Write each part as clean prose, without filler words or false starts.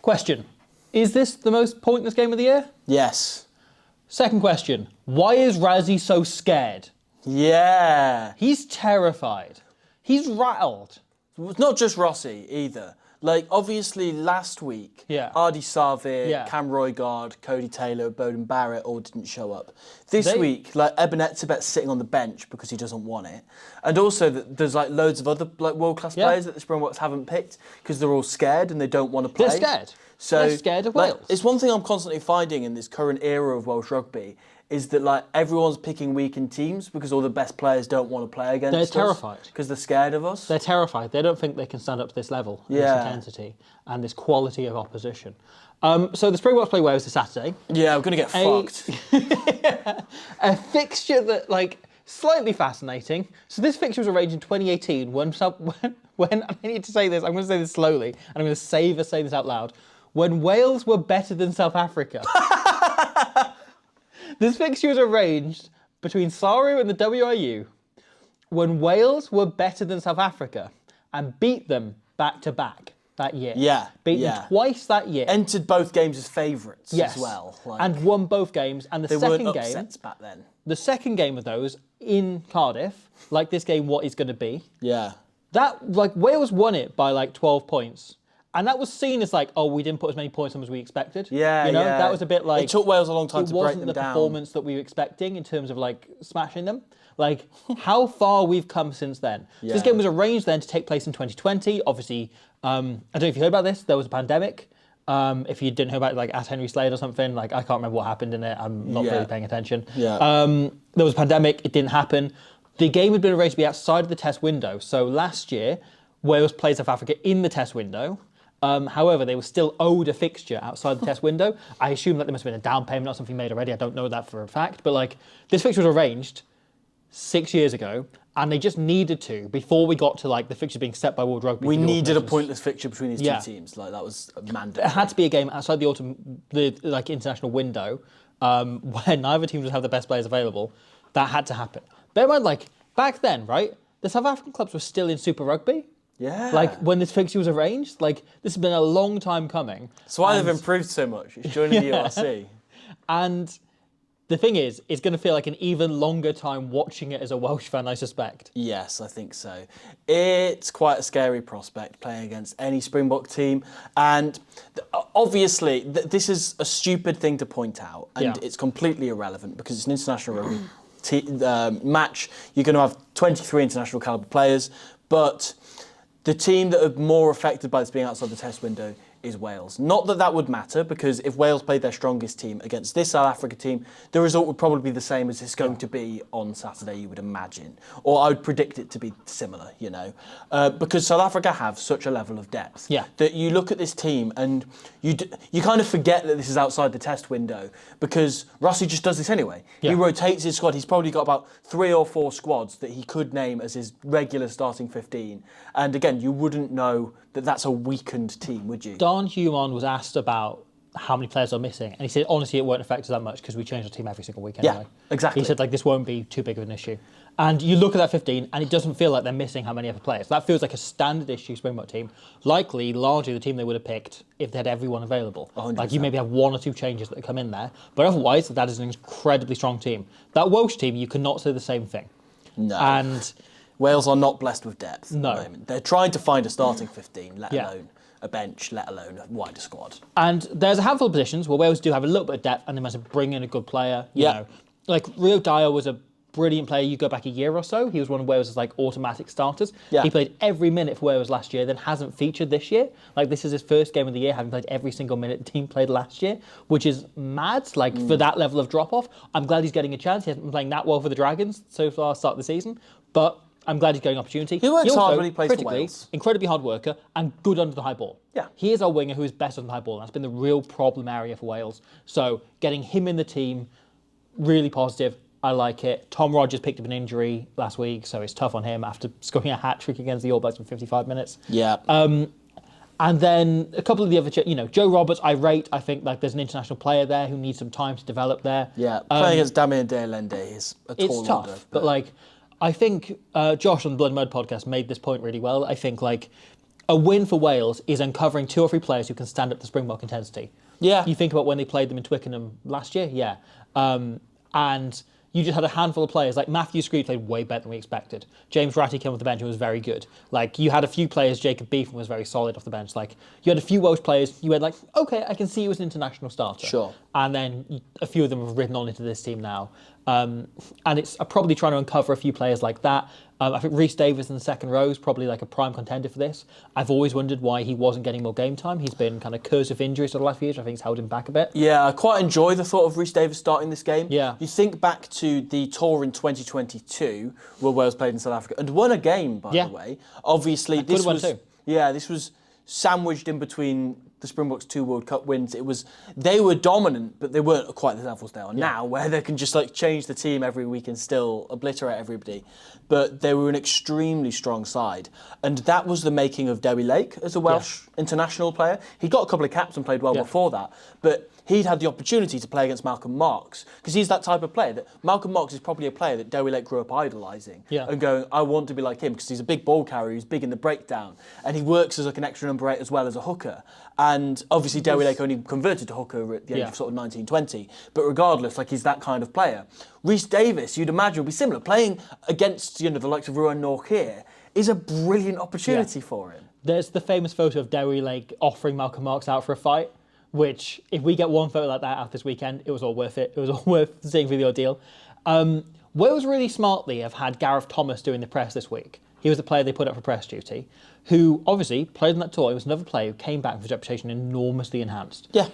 Question. Is this the most pointless game of the year? Yes. Second question. Why is Razzie so scared? Yeah. He's terrified. He's rattled. It's not just Rossi either. Like, obviously, last week, Ardi Sarvir, Cam Roygaard, Cody Taylor, Bowden Barrett all didn't show up. This week, like, Eben Etzebet's sitting on the bench because he doesn't want it. And also, there's, like, loads of other like world-class players that the Springboks haven't picked because they're all scared and they don't want to play. They're scared. So, they're scared of Wales. It's one thing I'm constantly finding in this current era of Welsh rugby is that like everyone's picking weakened teams because all the best players don't want to play against us. They're terrified. Because they're scared of us. They're terrified. They don't think they can stand up to this level, and this intensity, and this quality of opposition. So the Springboks play Wales this Saturday. Yeah, we're going to get fucked. A fixture that, like, slightly fascinating. So this fixture was arranged in 2018 when I need to say this, I'm going to say this slowly, and I'm going to savour saying this out loud. When Wales were better than South Africa. This fixture was arranged between Saru and the WIU when Wales were better than South Africa and beat them back-to-back that year. Yeah. Beat them twice that year. Entered both games as favourites as well. Like, and won both games. And the they second weren't game... upsets back then. The second game of those in Cardiff, like this game, what is going to be. Yeah. That, like, Wales won it by, like, 12 points. And that was seen as like, oh, we didn't put as many points on as we expected. Yeah, you know, that was a bit like... It took Wales a long time to break them down. It wasn't the performance that we were expecting in terms of, like, smashing them. Like, how far we've come since then. Yeah. So this game was arranged then to take place in 2020. Obviously, I don't know if you heard about this, there was a pandemic. If you didn't hear about it, like, Ask Henry Slade or something, like, I can't remember what happened in it. I'm not really paying attention. Yeah. There was a pandemic, it didn't happen. The game had been arranged to be outside of the test window. So last year, Wales played South Africa in the test window. However, they were still owed a fixture outside the test window. I assume that there must have been a down payment or something made already. I don't know that for a fact. But, like, this fixture was arranged 6 years ago, and they just needed to, before we got to, like, the fixture being set by World Rugby. We needed a pointless fixture between these two teams. Like, that was mandatory. It had to be a game outside the international window, where neither team would have the best players available. That had to happen. Bear in mind, like, back then, right, the South African clubs were still in Super Rugby. Yeah. Like, when this fixture was arranged, like, this has been a long time coming. That's why they've improved so much. It's joining the URC. And the thing is, it's going to feel like an even longer time watching it as a Welsh fan, I suspect. Yes, I think so. It's quite a scary prospect playing against any Springbok team. And obviously, this is a stupid thing to point out. And it's completely irrelevant because it's an international rugby match. You're going to have 23 international calibre players. But the team that are more affected by this being outside the test window is Wales. Not that that would matter, because if Wales played their strongest team against this South Africa team, the result would probably be the same as it's going to be on Saturday, you would imagine. Or I would predict it to be similar, you know. Because South Africa have such a level of depth that you look at this team and you kind of forget that this is outside the test window, because Rossi just does this anyway. He rotates his squad. He's probably got about 3 or 4 squads that he could name as his regular starting 15. And again, you wouldn't know that that's a weakened team, would you? Don Human was asked about how many players are missing, and he said, honestly, it won't affect us that much because we change our team every single week anyway. Yeah, exactly. He said, like, this won't be too big of an issue. And you look at that 15, and it doesn't feel like they're missing how many other players. That feels like a standard issue Springbok team, likely largely the team they would have picked if they had everyone available. 100%. Like, you maybe have 1 or 2 changes that come in there, but otherwise, that is an incredibly strong team. That Welsh team, you cannot say the same thing. No. And Wales are not blessed with depth at the No. moment. They're trying to find a starting 15, let alone a bench, let alone a wider squad. And there's a handful of positions where Wales do have a little bit of depth and they must bring in a good player. You know, like Rio Dyer was a brilliant player. You go back a year or so, he was one of Wales' like automatic starters. Yeah. He played every minute for Wales last year, then hasn't featured this year. Like, this is his first game of the year, having played every single minute the team played last year, which is mad, like, for that level of drop-off. I'm glad he's getting a chance. He hasn't been playing that well for the Dragons so far, start of the season, but I'm glad he's getting an opportunity. He works hard when he plays for Wales. Incredibly hard worker and good under the high ball. Yeah. He is our winger who is best under the high ball. And that's been the real problem area for Wales. So getting him in the team, really positive. I like it. Tom Rogers picked up an injury last week, so it's tough on him after scoring a hat-trick against the All Blacks in 55 minutes. Yeah. And then a couple of the other, Joe Roberts, I rate. I think like there's an international player there who needs some time to develop there. Yeah, playing against Damien Dealende is a tall It's tough, order. but like, I think Josh on the Blood and Mud podcast made this point really well. I think like a win for Wales is uncovering 2 or 3 players who can stand up to Springbok intensity. Yeah. You think about when they played them in Twickenham last year, yeah. And you just had a handful of players, like Matthew Screed played way better than we expected. James Ratty came off the bench and was very good. Like, you had a few players, Jacob Beetham was very solid off the bench. Like, you had a few Welsh players, you had like, okay, I can see you as an international starter. Sure. And then a few of them have written on into this team now. And it's probably trying to uncover a few players like that. I think Rhys Davies in the second row is probably like a prime contender for this. I've always wondered why he wasn't getting more game time. He's been kind of cursed with injuries for the last few years. I think it's held him back a bit. Yeah, I quite enjoy the thought of Rhys Davies starting this game. Yeah. You think back to the tour in 2022 where Wales played in South Africa and won a game, by the way. Obviously, this was sandwiched in between the Springboks' 2 World Cup wins. They were dominant, but they weren't quite the levels they are now, where they can just like change the team every week and still obliterate everybody. But they were an extremely strong side, and that was the making of Dewi Lake as a Welsh international player. He got a couple of caps and played well before that, but he'd had the opportunity to play against Malcolm Marx because he's that type of player. That Malcolm Marx is probably a player that Dewi Lake grew up idolising and going, I want to be like him because he's a big ball carrier, he's big in the breakdown, and he works as like an extra number 8 as well as a hooker. And obviously Dewi Lake only converted to hooker at the age of sort of 19, 20. But regardless, like he's that kind of player. Rhys Davies, you'd imagine, would be similar. Playing against the likes of Ruan Nortje is a brilliant opportunity for him. There's the famous photo of Dewi Lake offering Malcolm Marx out for a fight, which if we get one photo like that out this weekend, it was all worth it. It was all worth seeing for the ordeal. Wales really smartly have had Gareth Thomas doing the press this week. He was the player they put up for press duty, who obviously played on that tour. He was another player who came back with his reputation enormously enhanced. Yeah.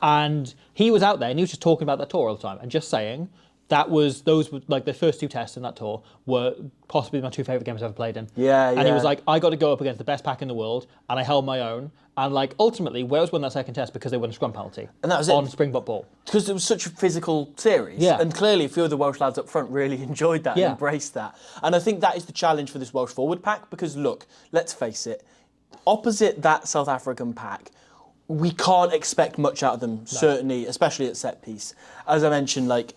And he was out there and he was just talking about that tour all the time and just saying those were like the first 2 tests in that tour were possibly my 2 favourite games I've ever played in. And he was like, I got to go up against the best pack in the world and I held my own. And like ultimately, Wales won that second test because they won a scrum penalty. And that was on Springbok ball. Because it was such a physical series. Yeah. And clearly a few of the Welsh lads up front really enjoyed that and embraced that. And I think that is the challenge for this Welsh forward pack because look, let's face it, opposite that South African pack, we can't expect much out of them, certainly, especially at set piece. As I mentioned, like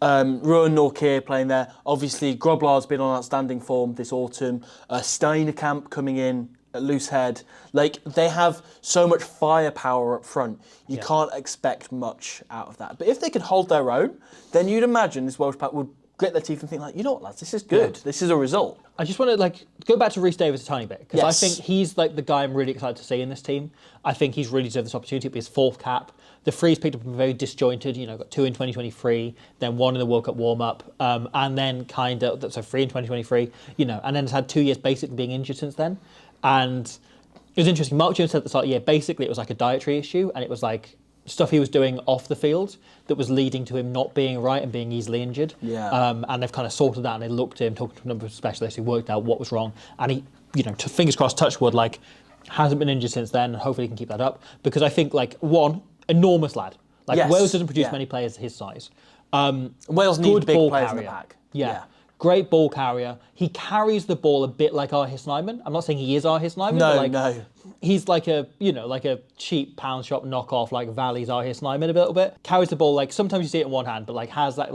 Ruan Nortje playing there. Obviously, Groblar's been on outstanding form this autumn. Steinekamp coming in at loose head. Like, they have so much firepower up front. You can't expect much out of that. But if they could hold their own, then you'd imagine this Welsh pack would grit their teeth and think like, you know what, lads, this is good. This is a result. I just want to go back to Rhys Davies a tiny bit because I think he's like the guy I'm really excited to see in this team. I think he's really deserved this opportunity to be his 4th cap. The frees picked up very disjointed, got 2 in 2023, then 1 in the World Cup warm-up, and then 3 in 2023, and then has had 2 years basically being injured since then. And it was interesting, Mark Jones said at the start of the year, basically it was like a dietary issue, and it was like stuff he was doing off the field that was leading to him not being right and being easily injured. And they've kind of sorted that, and they looked at him, talking to a number of specialists who worked out what was wrong, and he, fingers crossed, touch wood, hasn't been injured since then, and hopefully he can keep that up, because I think, one, enormous lad. Wales doesn't produce many players his size. Wales need big players in the pack. Great ball carrier. He carries the ball a bit like our Hisnyman. I'm not saying he is our Hisnyman. No. He's like a cheap pound shop knockoff, like Valley's our Hisnyman a little bit. Carries the ball, sometimes you see it in one hand, but has that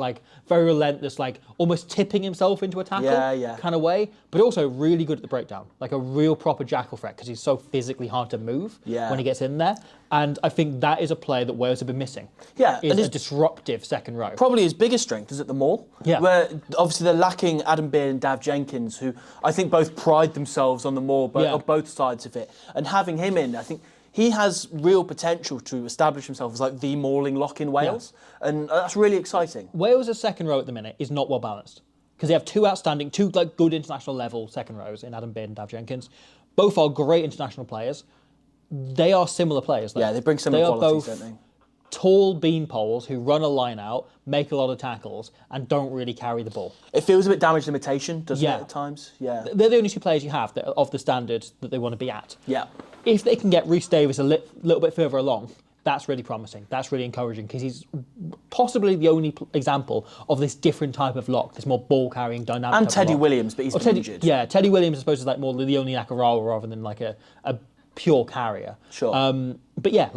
very relentless, almost tipping himself into a tackle kind of way, but also really good at the breakdown, like a real proper jackal threat because he's so physically hard to move when he gets in there. And I think that is a player that Wales have been missing. Is a disruptive second row. Probably his biggest strength is at the maul, where obviously they're lacking Adam Beard and Dav Jenkins, who I think both pride themselves on the maul, on both sides of it. And having him in, I think he has real potential to establish himself as the mauling lock in Wales, and that's really exciting. Wales' second row at the minute is not well balanced because they have two good international level second rows in Adam Beard and Dav Jenkins. Both are great international players. They are similar players, though. Yeah, they bring similar qualities, don't they? Tall beanpoles who run a line out, make a lot of tackles, and don't really carry the ball. It feels a bit damage limitation, doesn't it, at times? Yeah. They're the only 2 players you have that are of the standard that they want to be at. Yeah. If they can get Rhys Davies a little bit further along, that's really promising. That's really encouraging because he's possibly the only example of this different type of lock, this more ball-carrying, dynamic And type Teddy of lock. Williams, but he's been injured. Yeah, Teddy Williams, I suppose, is more the only Nakarawa rather than a pure carrier. Sure. But yeah,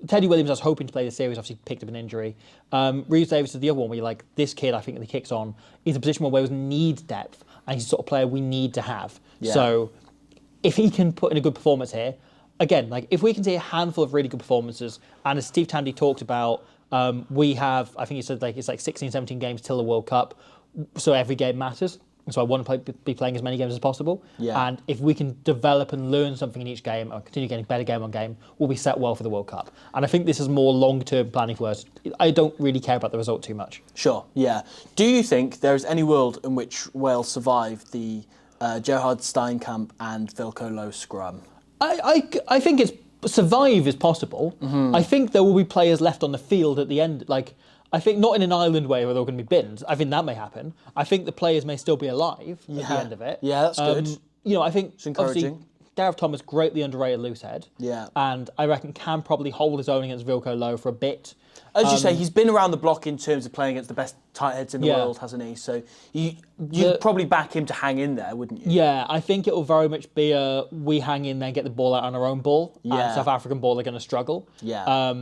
Teddy Williams, I was hoping to play the series, obviously picked up an injury. Rhys Davies is the other one where you're this kid, I think, that he kicks on, is a position where Wales need depth, and he's the sort of player we need to have. Yeah. So if he can put in a good performance here, again, like if we can see a handful of really good performances, and as Steve Tandy talked about, we have, I think he said like it's like 16, 17 games till the World Cup, so every game matters. So I want to be playing as many games as possible. Yeah. And if we can develop and learn something in each game, or continue getting better game on game, we'll be set well for the World Cup. And I think this is more long-term planning for us. I don't really care about the result too much. Sure, yeah. Do you think there is any world in which Wales survive the Gerhard Steinkamp and Vilko Low scrum? I think survive is possible. I think there will be players left on the field at the end, like. I think not in an island way where they're going to be binned. I think that may happen. I think the players may still be alive at the end of it. Yeah, that's good. I think it's encouraging. Gareth Thomas, greatly underrated loosehead. Yeah. And I reckon can probably hold his own against Vilko Low for a bit. As you say, he's been around the block in terms of playing against the best tight heads in the world, hasn't he? So you'd probably back him to hang in there, wouldn't you? Yeah, I think it will very much be we hang in there, get the ball out on our own ball. Yeah. And South African ball are going to struggle. Yeah.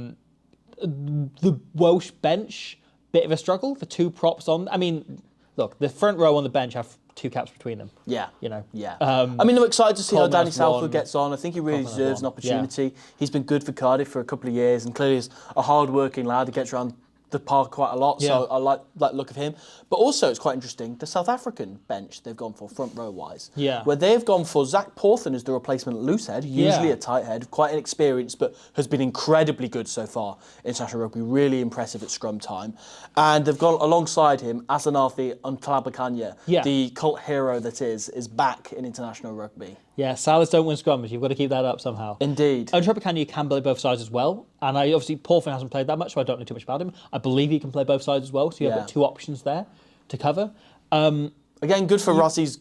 The Welsh bench, bit of a struggle. The two props on. I mean, look, the front row on the bench have 2 caps between them. Yeah. Yeah. I mean, I'm excited to see how Danny Southwood won. gets on. I think he really Coleman deserves an won. opportunity. Yeah. He's been good for Cardiff for a couple of years, and clearly is a hard-working lad. He gets around the park quite a lot, so I like the look of him. But also, it's quite interesting, the South African bench they've gone for front row-wise, where they've gone for Zach Porthen as the replacement loosehead, usually a tight head, quite inexperienced, but has been incredibly good so far in international rugby, really impressive at scrum time. And they've gone alongside him, Asanathi Ntlabakanya, the cult hero that is back in international rugby. Yeah, Salas don't win scrums. You've got to keep that up somehow. Indeed. And Ntlabakanya can play both sides as well. And obviously Porthen hasn't played that much, so I don't know too much about him. I believe he can play both sides as well, so you've got 2 options there to cover. Again, good for Rossi's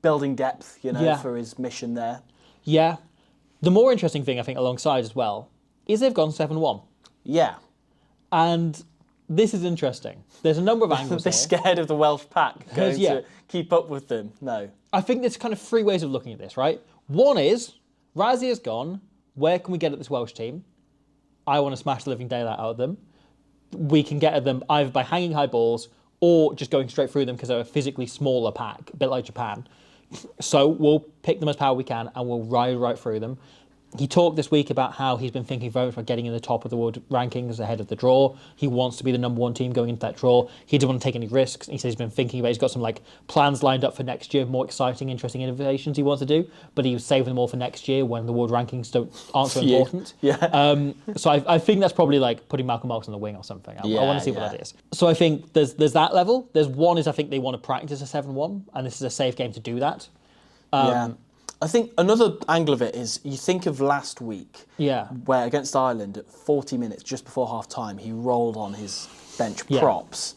building depth, for his mission there. Yeah. The more interesting thing, I think, alongside as well, is they've gone 7-1. Yeah. And this is interesting. There's a number of angles They're scared of the Welsh pack going to keep up with them. No. I think there's kind of 3 ways of looking at this, right? One is, Razzie has gone, where can we get at this Welsh team? I want to smash the living daylight out of them. We can get at them either by hanging high balls or just going straight through them because they're a physically smaller pack, a bit like Japan. So we'll pick them as power we can and we'll ride right through them. He talked this week about how he's been thinking very much about getting in the top of the world rankings ahead of the draw. He wants to be the number 1 team going into that draw. He doesn't want to take any risks. He says he's been thinking about. He's got some plans lined up for next year, more exciting, interesting innovations he wants to do. But he was saving them all for next year when the world rankings aren't so important. Yeah. So I think that's probably putting Malcolm Marks on the wing or something. I want to see what that is. So I think there's that level. There's one is I think they want to practice a 7-1, and this is a safe game to do that. I think another angle of it is you think of last week, where against Ireland at 40 minutes just before half time he rolled on his bench props.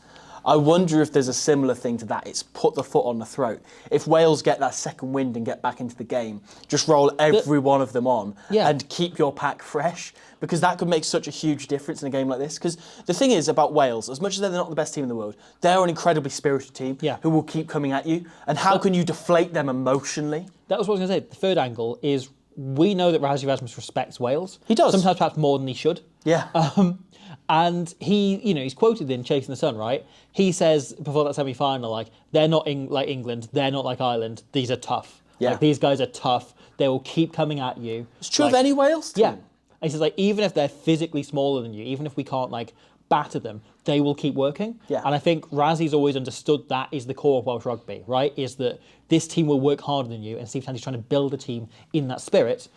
I wonder if there's a similar thing to that. It's put the foot on the throat. If Wales get that second wind and get back into the game, just roll every one of them on and keep your pack fresh, because that could make such a huge difference in a game like this. Because the thing is about Wales, as much as they're not the best team in the world, they're an incredibly spirited team who will keep coming at you. And how can you deflate them emotionally? That was what I was going to say. The third angle is we know that Rassie Erasmus respects Wales. He does. Sometimes perhaps more than he should. Yeah. And he, he's quoted in Chasing the Sun, right? He says before that semi-final, they're not like England, they're not like Ireland. These are tough. Yeah. These guys are tough. They will keep coming at you. It's true of any Wales team. Yeah. And he says even if they're physically smaller than you, even if we can't batter them, they will keep working. Yeah. And I think Rassie's always understood that is the core of Welsh rugby, right? Is that this team will work harder than you, and Steve Tandy's trying to build a team in that spirit.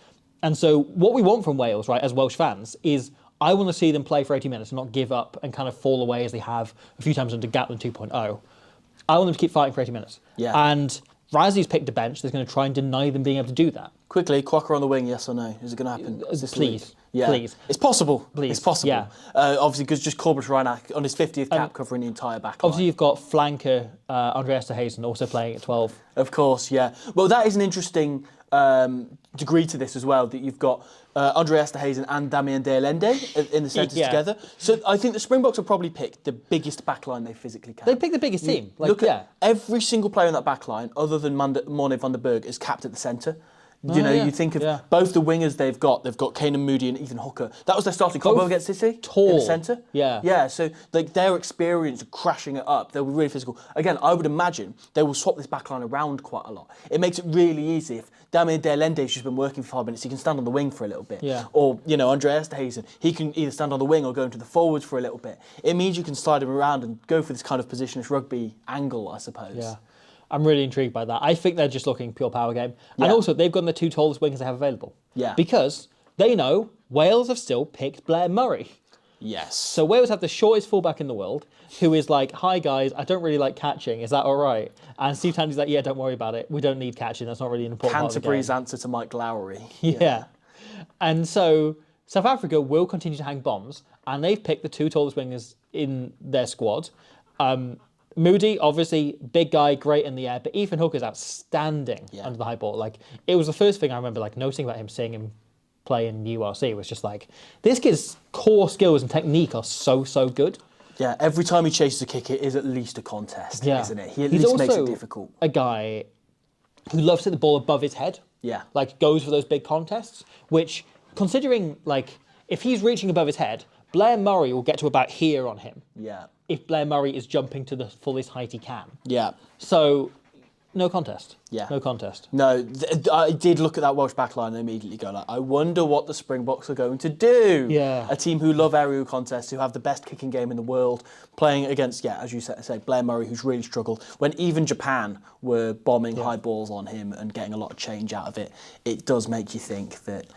And so what we want from Wales, right, as Welsh fans, is I want to see them play for 80 minutes and not give up and kind of fall away as they have a few times under Gatland 2.0. I want them to keep fighting for 80 minutes. Yeah. And Rassie's picked a bench that's going to try and deny them being able to do that. Quickly, Quacker on the wing, yes or no? Is it going to happen this week? Please. It's possible. Please. It's possible. Yeah. Obviously, because just Corbett Reinach on his 50th cap covering the entire back line. Obviously, you've got flanker Andre Esterhazen also playing at 12. Of course, yeah. Well, that is an interesting degree to this as well, that you've got Andre Esterhazen and Damien De Allende in the centres together. So I think the Springboks will probably pick the biggest backline they physically can. They pick the biggest team. Look at every single player in that backline, other than Morne van der Berg, is capped at the centre. You think of both the wingers they've got Kane and Moody and Ethan Hooker. That was their starting combo against City. Tall. In the centre. Yeah. Yeah, so like their experience of crashing it up, they'll be really physical. Again, I would imagine they will swap this backline around quite a lot. It makes it really easy. If Damien Delende's just been working for 5 minutes, he can stand on the wing for a little bit. Yeah. Or, Andre Esterhuizen, he can either stand on the wing or go into the forwards for a little bit. It means you can slide him around and go for this kind of positionless rugby angle, I suppose. Yeah. I'm really intrigued by that. I think they're just looking pure power game. And also, they've got the 2 tallest wingers they have available. Yeah. Because they know Wales have still picked Blair Murray. Yes. So Wales have the shortest fullback in the world, who is like, hi guys, I don't really like catching, is that all right? And Steve Tandy's like, yeah, don't worry about it. We don't need catching, that's not really an important part of the game. Canterbury's answer to Mike Lowry. Yeah. And so South Africa will continue to hang bombs, and they've picked the 2 tallest wingers in their squad. Moody, obviously, big guy, great in the air, but Ethan Hooker's outstanding under the high ball. Like, it was the first thing I remember like noticing about him, seeing him play in URC, was just like, this kid's core skills and technique are so good. Yeah, every time he chases a kick, it is at least a contest, isn't it? He at least makes it difficult. A guy who loves to hit the ball above his head. Yeah. Like, goes for those big contests, which, considering, like, if he's reaching above his head, Blair Murray will get to about here on him. Yeah. If Blair Murray is jumping to the fullest height he can. Yeah. So, no contest. Yeah. No contest. No, I did look at that Welsh backline and immediately go like, I wonder what the Springboks are going to do. Yeah. A team who love aerial contests, who have the best kicking game in the world, playing against, as you say, Blair Murray, who's really struggled. When even Japan were bombing high balls on him and getting a lot of change out of it, it does make you think that...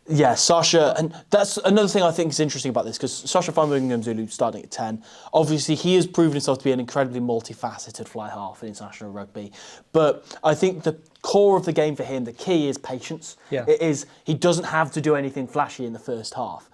Yeah, Sasha, and that's another thing I think is interesting about this, because Sasha Zulu starting at 10, obviously he has proven himself to be an incredibly multifaceted fly half in international rugby, but I think the core of the game for him, the key is patience. Yeah. It is, he doesn't have to do anything flashy in the first half.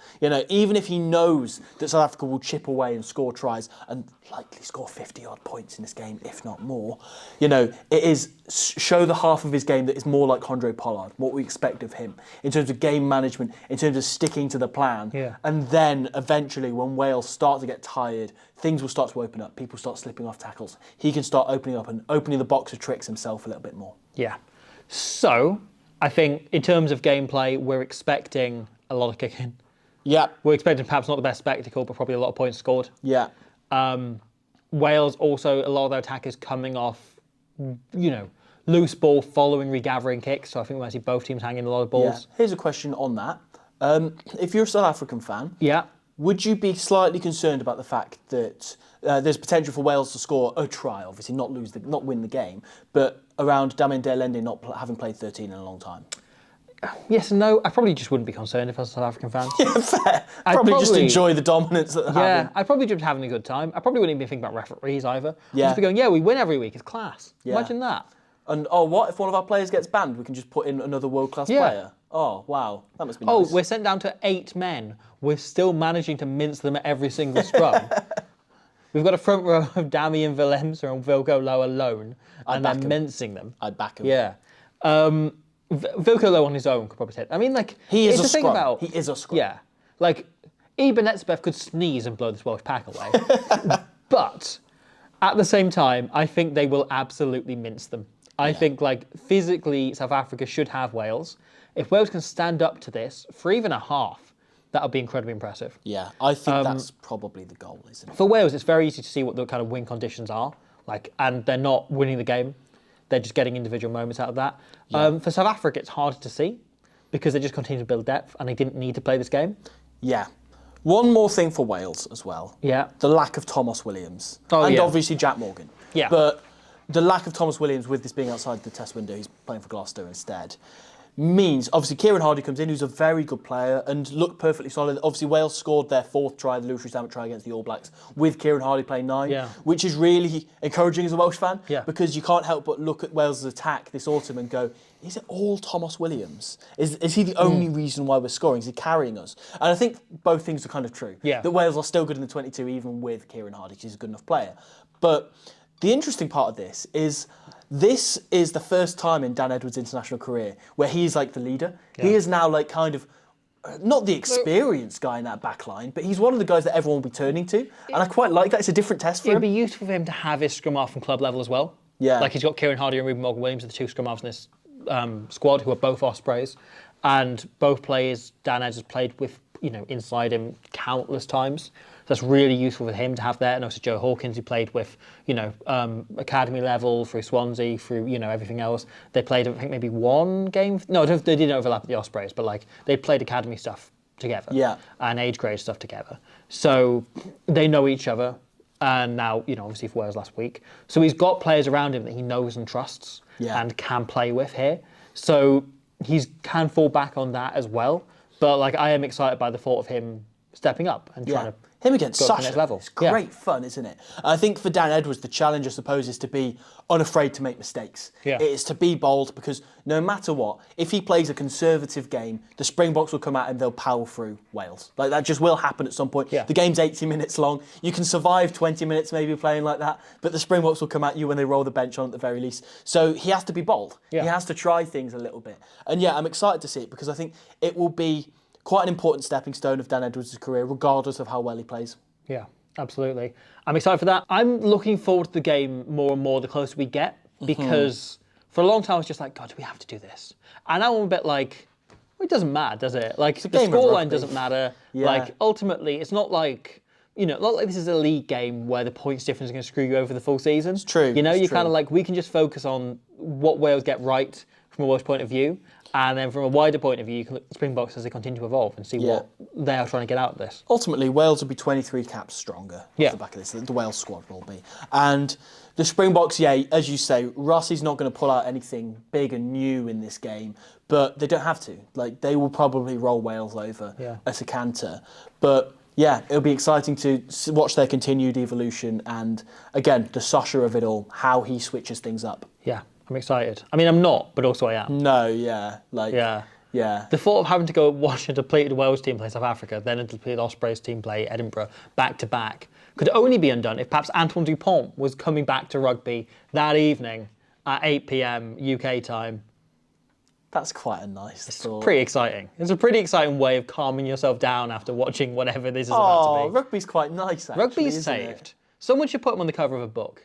Even if he knows that South Africa will chip away and score tries and likely score 50-odd points in this game, if not more, it is show the half of his game that is more like Andre Pollard, what we expect of him, in terms of game management, in terms of sticking to the plan. Yeah. And then eventually, when Wales start to get tired, things will start to open up. People start slipping off tackles. He can start opening up and opening the box of tricks himself a little bit more. Yeah. So, I think in terms of gameplay, we're expecting a lot of kicking. Yeah. We're expecting perhaps not the best spectacle, but probably a lot of points scored. Yeah. Wales also, a lot of their attackers coming off, loose ball following regathering kicks. So I think we might see both teams hanging a lot of balls. Yeah. Here's a question on that. If you're a South African fan, would you be slightly concerned about the fact that there's potential for Wales to score a try, obviously not win the game, but around Damien Delende not having played 13 in a long time? Yes and no. I probably just wouldn't be concerned if I was a South African fan. Yeah, fair. Probably just enjoy the dominance that they're having. I'd probably just be having a good time. I probably wouldn't even think about referees either. Yeah. I'd just be going, we win every week. It's class. Yeah. Imagine that. And what if one of our players gets banned? We can just put in another world-class player. Oh, wow. That must be nice. Oh, we're sent down to 8 men. We're still managing to mince them at every single scrum. We've got a front row of Damian Willems and Wilco Low alone, and they're mincing them. I'd back him. Yeah. Wilco Low on his own could probably take. I mean, like, he is it's a the scrum. thing about, he is a scrum. Yeah. Like, Eben Etzebeth could sneeze and blow this Welsh pack away. But at the same time, I think they will absolutely mince them. I think, like, physically, South Africa should have Wales. If Wales can stand up to this for even a half, that would be incredibly impressive. Yeah, I think that's probably the goal, isn't it? For Wales, it's very easy to see what the kind of win conditions are, and they're not winning the game. They're just getting individual moments out of that. Yeah. For South Africa, it's harder to see because they just continue to build depth, and they didn't need to play this game. Yeah. One more thing for Wales as well. Yeah. The lack of Thomas Williams. Oh, and obviously Jack Morgan. Yeah. But the lack of Thomas Williams, with this being outside the test window, he's playing for Gloucester instead, means, obviously, Kieran Hardy comes in, who's a very good player and looked perfectly solid. Obviously, Wales scored their 4th try, the Lewis Rhys try against the All Blacks, with Kieran Hardy playing 9, which is really encouraging as a Welsh fan, because you can't help but look at Wales' attack this autumn and go, is it all Thomas Williams? Is he the only reason why we're scoring? Is he carrying us? And I think both things are kind of true. Yeah. That Wales are still good in the 22, even with Kieran Hardy, because he's a good enough player. But the interesting part of this is the first time in Dan Edwards' international career where he's like the leader. Yeah. He is now like kind of, not the experienced guy in that back line, but he's one of the guys that everyone will be turning to. And I quite like that. It's a different test for him. It'd be useful for him to have his scrum half from club level as well. Yeah. Like he's got Kieran Hardy and Ruben Morgan-Williams, the 2 scrum halves in this squad who are both Ospreys, and both players Dan Edge has played with, inside him countless times. So that's really useful for him to have there. And also Joe Hawkins, who played with, academy level through Swansea, through, everything else. They played, I think, maybe one game. No, they didn't overlap with the Ospreys, but like they played academy stuff together. Yeah. And age grade stuff together. So they know each other. And now, obviously for Wales last week. So he's got players around him that he knows and trusts and can play with here. So he can fall back on that as well. But like I am excited by the thought of him stepping up and trying to him against go to the Sasha. next level. It's great fun, isn't it? I think for Dan Edwards, the challenge, I suppose, is to be unafraid to make mistakes. Yeah. It is to be bold, because no matter what, if he plays a conservative game, the Springboks will come out and they'll power through Wales. Like that just will happen at some point. Yeah. The game's 80 minutes long. You can survive 20 minutes maybe playing like that, but the Springboks will come at you when they roll the bench on at the very least. So he has to be bold. Yeah. He has to try things a little bit. And yeah, I'm excited to see it, because I think it will be quite an important stepping stone of Dan Edwards' career, regardless of how well he plays. Yeah, absolutely. I'm excited for that. I'm looking forward to the game more and more the closer we get, because for a long time I was just like, God, do we have to do this? And now I'm a bit like, well, it doesn't matter, does it? Like, the scoreline doesn't matter. Yeah. Like, ultimately, it's not like, not like this is a league game where the points difference is going to screw you over the full season. It's true. You're kind of like, we can just focus on what Wales get right from a Welsh point of view. And then from a wider point of view, you can look at Springboks as they continue to evolve and see what they are trying to get out of this. Ultimately, Wales will be 23 caps stronger off the back of this. The Wales squad will be. And the Springboks, as you say, Rhys is not going to pull out anything big and new in this game, but they don't have to. Like, they will probably roll Wales over at a canter. But yeah, it'll be exciting to watch their continued evolution and, again, the Sasha of it all, how he switches things up. Yeah. I'm excited. I mean, I'm not, but also I am. No, yeah. The thought of having to go watch a depleted Wales team play South Africa, then a depleted Ospreys team play Edinburgh, back to back, could only be undone if perhaps Antoine Dupont was coming back to rugby that evening at 8 p.m. UK time. That's quite a nice thought. Pretty exciting. It's a pretty exciting way of calming yourself down after watching whatever this is about to be. Rugby's quite nice, actually. Rugby's saved. Someone should put him on the cover of a book.